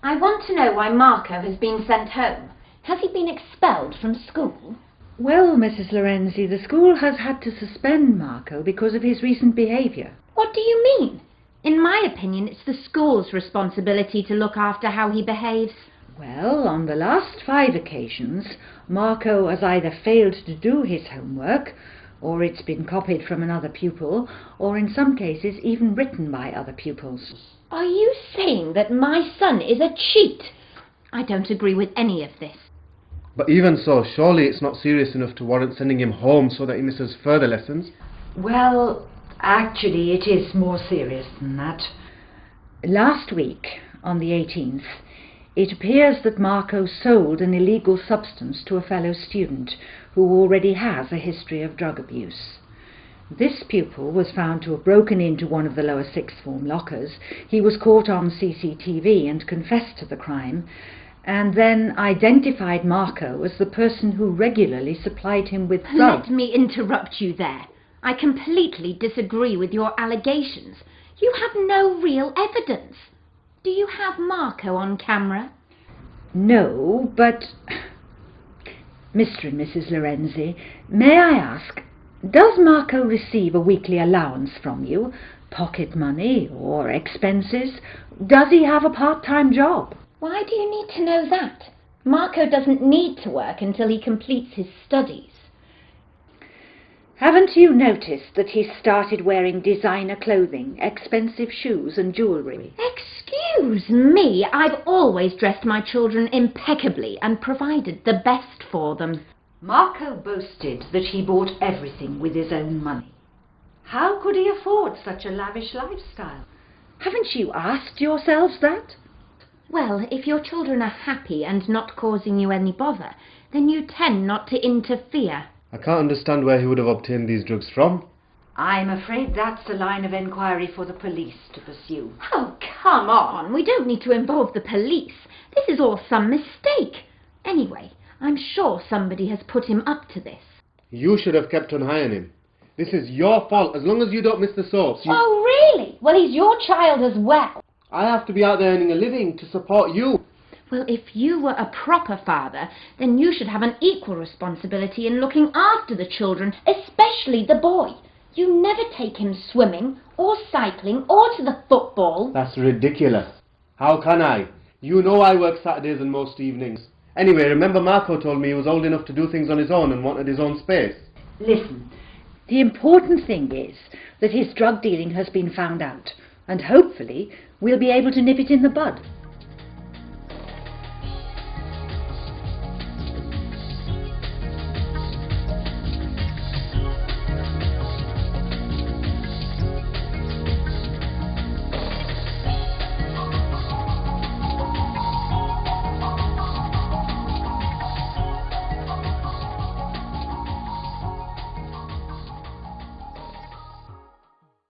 I want to know why Marco has been sent home. Has he been expelled from school? Well, Mrs. Lorenzi, the school has had to suspend Marco because of his recent behaviour. What do you mean? In my opinion, it's the school's responsibility to look after how he behaves. Well, on the last 5 occasions, Marco has either failed to do his homework, or it's been copied from another pupil, or in some cases even written by other pupils. Are you saying that my son is a cheat? I don't agree with any of this. But even so, surely it's not serious enough to warrant sending him home so that he misses further lessons. Well, actually it is more serious than that. Last week, on the 18th, it appears that Marco sold an illegal substance to a fellow student who already has a history of drug abuse. This pupil was found to have broken into one of the lower sixth form lockers. He was caught on CCTV and confessed to the crime, and then identified Marco as the person who regularly supplied him with drugs. Let me interrupt you there. I completely disagree with your allegations. You have no real evidence. Do you have Marco on camera? No, but... Mr. and Mrs. Lorenzi, may I ask, does Marco receive a weekly allowance from you? Pocket money or expenses? Does he have a part-time job? Why do you need to know that? Marco doesn't need to work until he completes his studies. Haven't you noticed that he's started wearing designer clothing, expensive shoes and jewellery? Excuse me, I've always dressed my children impeccably and provided the best for them. Marco boasted that he bought everything with his own money. How could he afford such a lavish lifestyle? Haven't you asked yourselves that? Well, if your children are happy and not causing you any bother, then you tend not to interfere. I can't understand where he would have obtained these drugs from. I'm afraid that's a line of enquiry for the police to pursue. Oh, come on, we don't need to involve the police. This is all some mistake. Anyway, I'm sure somebody has put him up to this. You should have kept an eye on him. This is your fault. As long as you don't miss the soaps. Oh, really? Well, he's your child as well. I have to be out there earning a living to support you. Well, if you were a proper father, then you should have an equal responsibility in looking after the children, especially the boy. You never take him swimming, or cycling, or to the football. That's ridiculous. How can I? You know I work Saturdays and most evenings. Anyway, remember Marco told me he was old enough to do things on his own and wanted his own space. Listen, the important thing is that his drug dealing has been found out, and hopefully we'll be able to nip it in the bud.